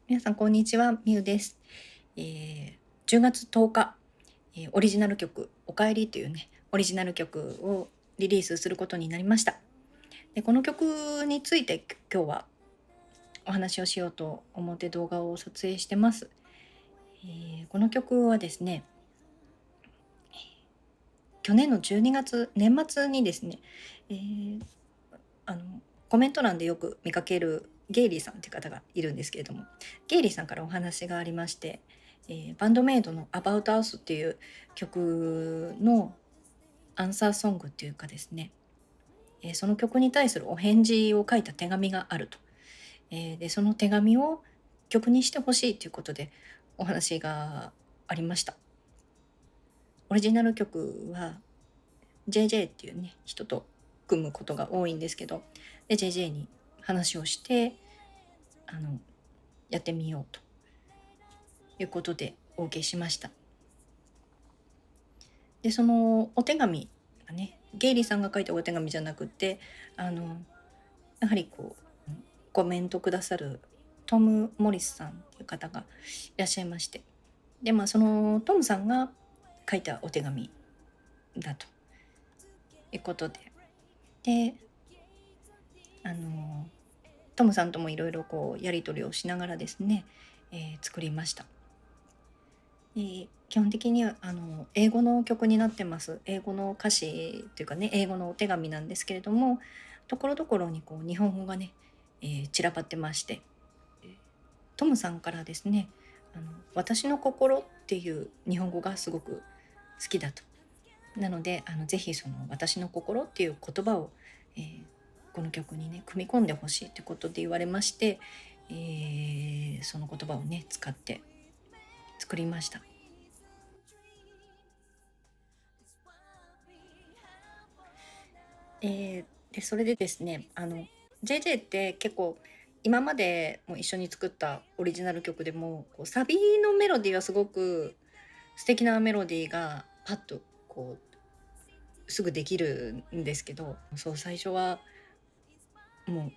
皆さんこんにちは、みゆです。10月10日、オリジナル曲「おかえり」というねオリジナル曲をリリースすることになりました。でこの曲について今日はお話をしようと思って動画を撮影してます。この曲はですね、去年の12月年末にですね、コメント欄でよく見かけるゲイリーさんという方がいるんですけれども、ゲイリーさんからお話がありまして、バンドメイドのabout us っていう曲のアンサーソングっていうかですね、その曲に対するお返事を書いた手紙があると、でその手紙を曲にしてほしいということでお話がありました。オリジナル曲は JJ っていうね人と組むことが多いんですけど、で JJ に話をしてやってみようということでお受けしました。でそのお手紙がね、ゲイリーさんが書いたお手紙じゃなくて、やはりコメントくださるトム・モリスさんっていう方がいらっしゃいまして、でそのトムさんが書いたお手紙だということで、トムさんともいろいろやり取りをしながらですね、作りました。基本的には英語の曲になってます。英語の歌詞というかね、英語のお手紙なんですけれども、ところどころに日本語がね、散らばってまして、トムさんからですね、私の心っていう日本語がすごく好きだと。なのでぜひその私の心っていう言葉を、この曲にね組み込んでほしいということで言われまして、その言葉をね使って作りました。でそれでですね、JJ って結構今までも一緒に作ったオリジナル曲でもサビのメロディーはすごく素敵なメロディーがパッとすぐできるんですけど、そう最初はもう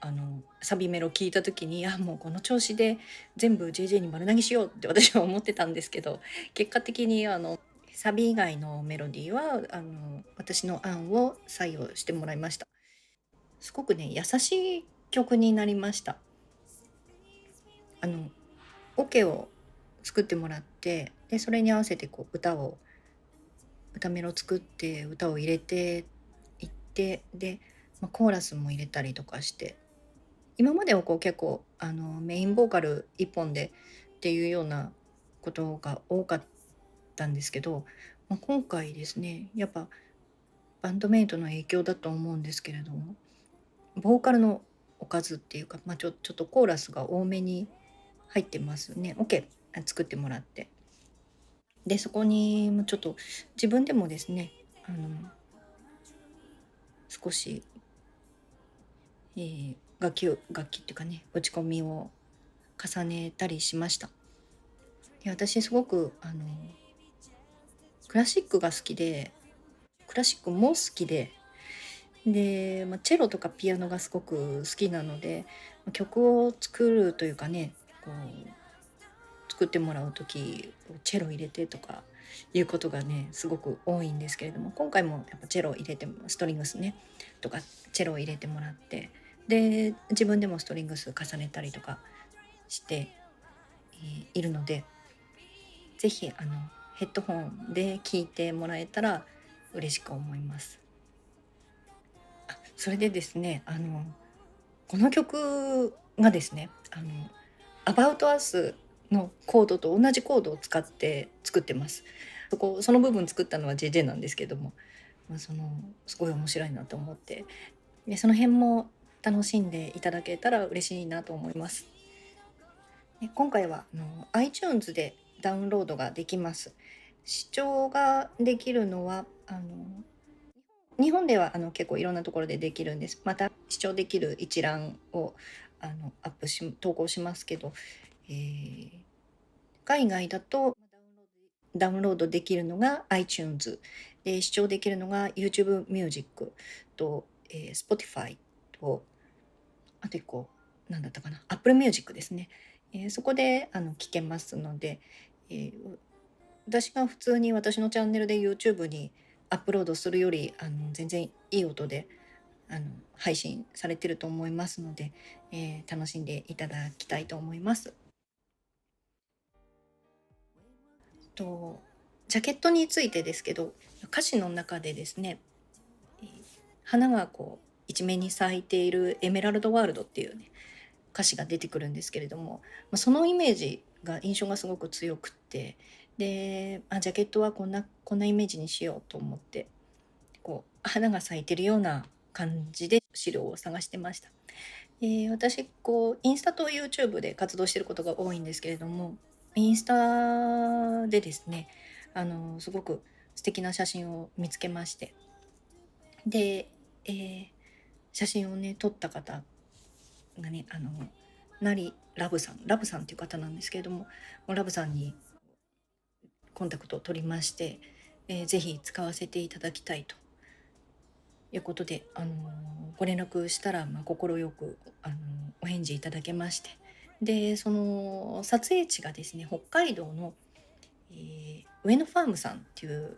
サビメロ聞いた時にもうこの調子で全部 JJ に丸投げしようって私は思ってたんですけど、結果的にサビ以外のメロディーは私の案を採用してもらいました。すごくね優しい曲になりました。オケを作ってもらって、でそれに合わせて歌メロ作って歌を入れていって、で、コーラスも入れたりとかして、今までは結構メインボーカル一本でっていうようなことが多かったんですけど、今回ですねやっぱバンドメイドの影響だと思うんですけれども、ボーカルのおかずっていうか、ちょっとコーラスが多めに入ってますね。オケ作ってもらって、でそこにもちょっと自分でもですね少し、楽器っていうかね打ち込みを重ねたりしました。で私すごくクラシックが好きで、クラシックも好きで、チェロとかピアノがすごく好きなので、曲を作るというかね作ってもらう時チェロ入れてとかいうことがねすごく多いんですけれども、今回もやっぱチェロ入れてストリングスねとかチェロを入れてもらって、で自分でもストリングス重ねたりとかしているので、ぜひヘッドホンで聴いてもらえたら嬉しく思います。それでですねこの曲がですねabout us のコードと同じコードを使って作ってます。その部分作ったのは JJ なんですけども、すごい面白いなと思って、でその辺も楽しんでいただけたら嬉しいなと思います。で今回はiTunes でダウンロードができます。視聴ができるのは日本では結構いろんなところでできるんです。また視聴できる一覧を投稿しますけど、海外だとダウンロードできるのが iTunes で、視聴できるのが YouTube ミュージックと、Spotify と、あと1個何だったかな、Apple Music ですねそこで聞けますので、私が普通に私のチャンネルで YouTube にアップロードするより全然いい音で配信されてると思いますので、楽しんでいただきたいと思います。とジャケットについてですけど、歌詞の中でですね、花がこう一面に咲いているエメラルドワールドっていうね歌詞が出てくるんですけれども、そのイメージが印象がすごく強くって、でジャケットはこんなイメージにしようと思ってこう花が咲いてるような感じで資料を探してました。私こうインスタと YouTube で活動してることが多いんですけれども、インスタでですねすごく素敵な写真を見つけまして、で、写真をね撮った方がねラブさんっていう方なんですけれども、ラブさんにコンタクトを取りまして、ぜひ使わせていただきたいということで、ご連絡したら快くお返事いただけまして、でその撮影地がですね北海道の、上野ファームさんっていう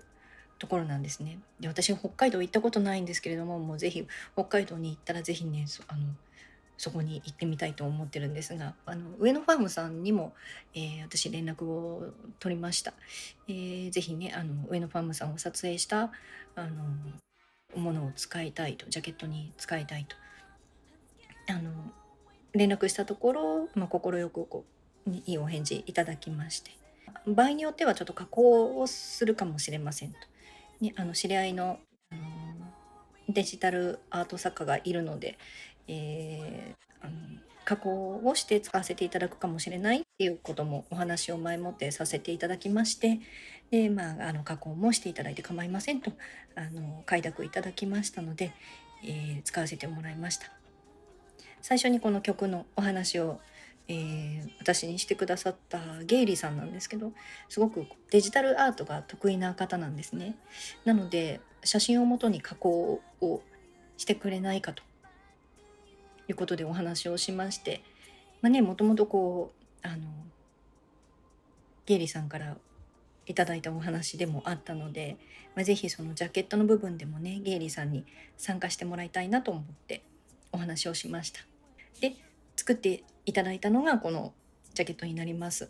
ところなんですね。で私北海道行ったことないんですけれども、もうぜひ北海道に行ったらぜひねそこに行ってみたいと思ってるんですが、上野ファームさんにも、私連絡を取りました。ぜひね上野ファームさんを撮影したものを使いたいと、ジャケットに使いたいと連絡したところ、快くいいお返事いただきまして、場合によってはちょっと加工をするかもしれませんと、ね、知り合いの、デジタルアート作家がいるので、加工をして使わせていただくかもしれないっていうこともお話を前もってさせていただきまして、で、加工もしていただいて構いませんと快諾いただきましたので、使わせてもらいました。最初にこの曲のお話を、私にしてくださったゲイリーさんなんですけど、すごくデジタルアートが得意な方なんですね。なので写真をもとに加工をしてくれないかということでお話をしまして、もともとこうゲイリーさんからいただいたお話でもあったので、ぜひそのジャケットの部分でもねゲイリーさんに参加してもらいたいなと思ってお話をしました。で作っていただいたのがこのジャケットになります。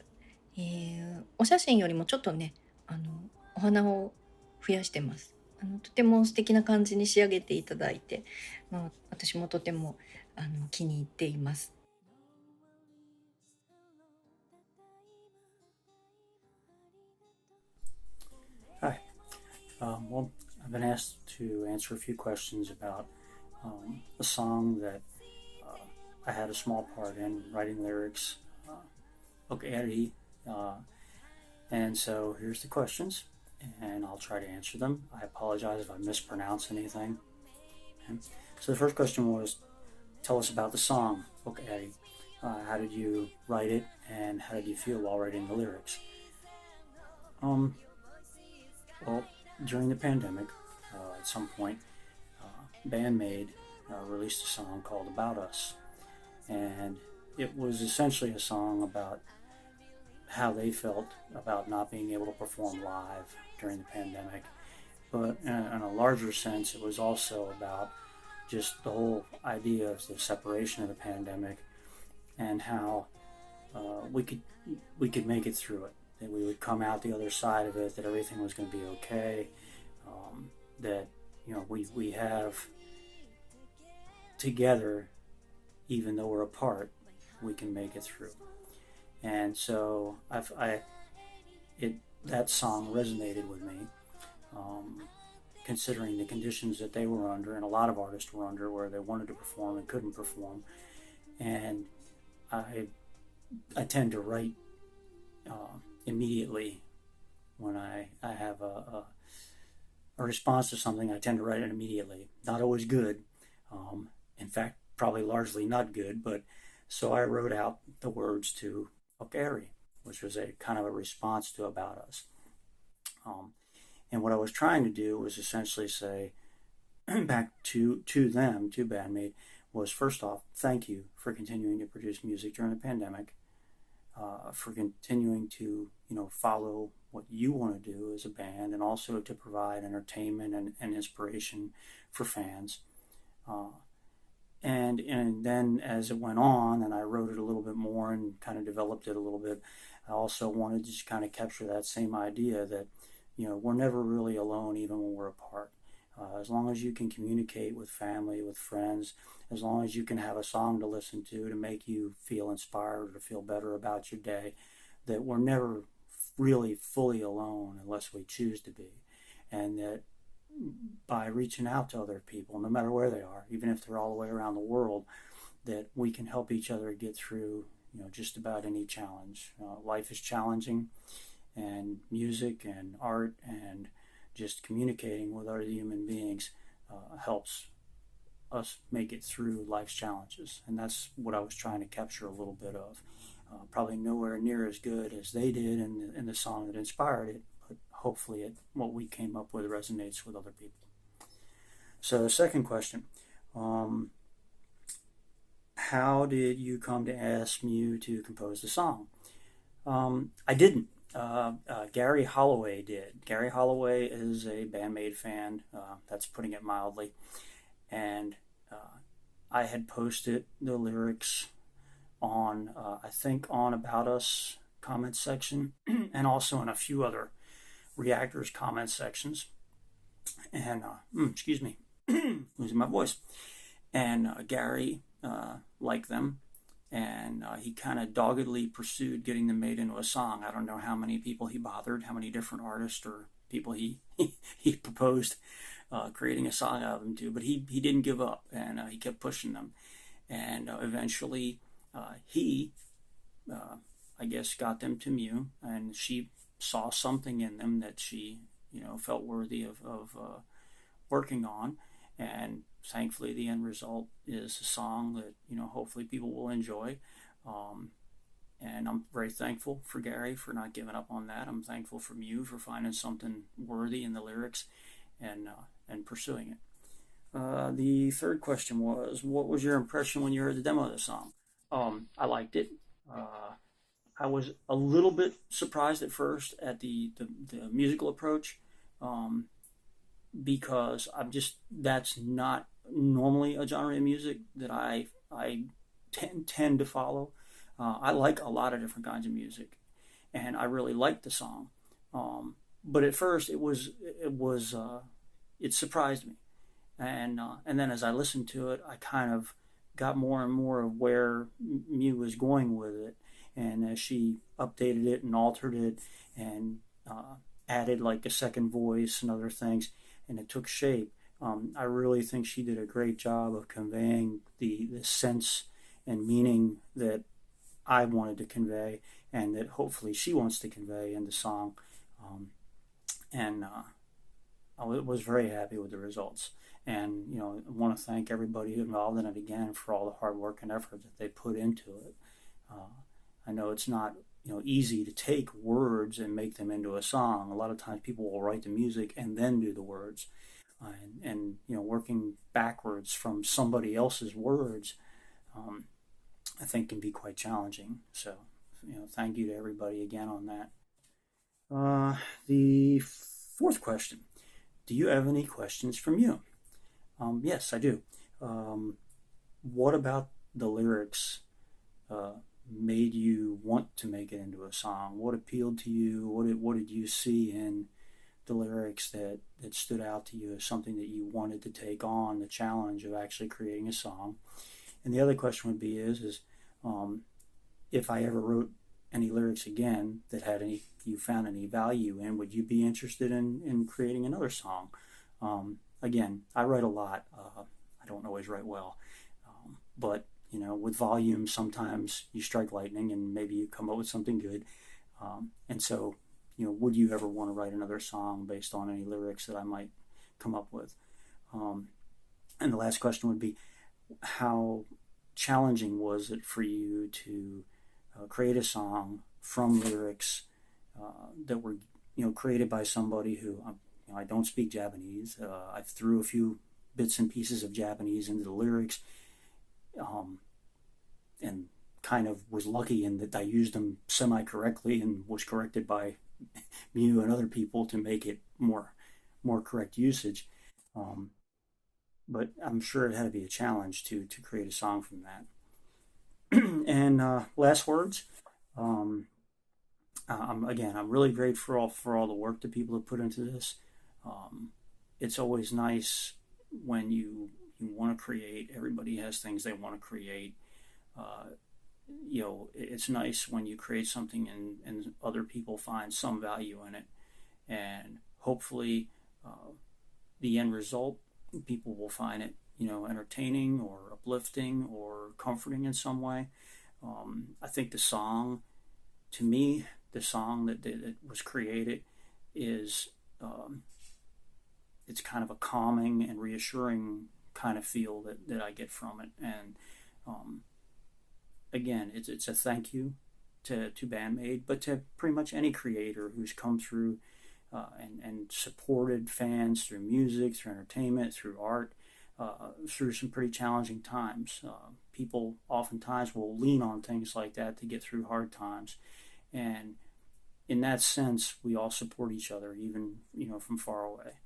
お写真よりもちょっとねお花を増やしてます。とても素敵な感じに仕上げていただいて、私もとても気に入っています。Hi. Well, I've been asked to answer a few questions about a song that I had a small part in writing lyrics, Okaeri. And so here's the questions, and I'll try to answer them. I apologize if I mispronounce anything. Okay. So the first question was, tell us about the song, Okaeri. How did you write it, and how did you feel while writing the lyrics? Um, well, during the pandemic, at some point, BAND-MAID released a song called About Us. And it was essentially a song about how they felt about not being able to perform live during the pandemic. But in a larger sense, it was also about just the whole idea of the separation of the pandemic and how we could make it through it. That we would come out the other side of it. That everything was going to be okay. That we have together, even though we're apart, we can make it through. And so that song resonated with me, considering the conditions that they were under, and a lot of artists were under, where they wanted to perform and couldn't perform. And I tend to write immediately when I have a response to something. I tend to write it immediately. Not always good. In fact, probably largely not good. But so I wrote out the words to Okaeri, which was a kind of a response to About Us. And what I was trying to do was essentially say back to them, to BAND-MAID, was first off, thank you for continuing to produce music during the pandemic. for continuing to, follow what you want to do as a band, and also to provide entertainment and inspiration for fans. And then as it went on and I wrote it a little bit more and kind of developed it a little bit, I also wanted to just kind of capture that same idea that, we're never really alone even when we're apart. As long as you can communicate with family, with friends, as long as you can have a song to listen to make you feel inspired or to feel better about your day, that we're never really fully alone unless we choose to be. And that by reaching out to other people, no matter where they are, even if they're all the way around the world, that we can help each other get through, just about any challenge. Life is challenging, and music and art and just communicating with other human beings helps us make it through life's challenges. And that's what I was trying to capture a little bit of. Probably nowhere near as good as they did in the song that inspired it, but hopefully what we came up with resonates with other people. So, second question. How did you come to ask Mieux to compose the song? I didn't. Gary Holloway did. Gary Holloway is a BAND-MAID fan. That's putting it mildly. And I had posted the lyrics on, I think, on About Us comment section, and also in a few other reactors comment sections. And, excuse me, losing my voice. And Gary liked them. And he kind of doggedly pursued getting them made into a song. I don't know how many people he bothered, how many different artists or people he proposed creating a song out of them to, but he didn't give up, and he kept pushing them. And eventually he, I guess, got them to Mieux, and she saw something in them that she, felt worthy of working on. And thankfully, the end result is a song that, hopefully people will enjoy. And I'm very thankful for Gary for not giving up on that. I'm thankful for Mieux for finding something worthy in the lyrics and pursuing it. The third question was, what was your impression when you heard the demo of the song? I liked it. I was a little bit surprised at first at the musical approach. Because that's not normally a genre of music that I tend to follow. I like a lot of different kinds of music, and I really liked the song. But at first it surprised me, and then as I listened to it, I kind of got more and more of where Mieux was going with it, and as she updated it and altered it and added like a second voice and other things, and it took shape. I really think she did a great job of conveying the sense and meaning that I wanted to convey, and that hopefully she wants to convey in the song. And I was very happy with the results. And, I want to thank everybody involved in it again for all the hard work and effort that they put into it. I know it's not easy to take words and make them into a song. A lot of times people will write the music and then do the words. And working backwards from somebody else's words, I think can be quite challenging. So, thank you to everybody again on that. The fourth question, do you have any questions from you? Yes, I do. What about the lyrics made you want to make it into a song? What appealed to you? What did you see in the lyrics that stood out to you as something that you wanted to take on the challenge of actually creating a song? And the other question would be is if I ever wrote any lyrics again that you found any value in, would you be interested in creating another song? Again, I write a lot. I don't always write well, but with volume, sometimes you strike lightning and maybe you come up with something good. And so, would you ever want to write another song based on any lyrics that I might come up with? And the last question would be, how challenging was it for you to create a song from lyrics that were, created by somebody who, I don't speak Japanese. I threw a few bits and pieces of Japanese into the lyrics, and kind of was lucky in that I used them semi-correctly and was corrected by Mieux and other people to make it more correct usage. But I'm sure it had to be a challenge to create a song from that. And last words. I'm really grateful for all the work that people have put into this. It's always nice when you want to create. Everybody has things they want to create. It's nice when you create something and other people find some value in it, and hopefully the end result, people will find it entertaining or uplifting or comforting in some way. I think to me, the song that was created is it's kind of a calming and reassuring kind of feel that I get from it. And again, it's a thank you to BAND-MAID, but to pretty much any creator who's come through and supported fans through music, through entertainment, through art, through some pretty challenging times. People oftentimes will lean on things like that to get through hard times. And in that sense, we all support each other, even from far away.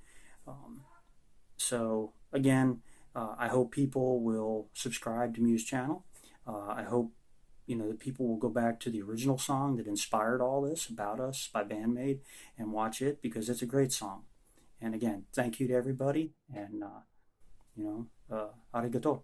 So again, I hope people will subscribe to Mieux's channel. I hope that people will go back to the original song that inspired all this, About Us by BAND-MAID, and watch it because it's a great song. And again, thank you to everybody, and arigato.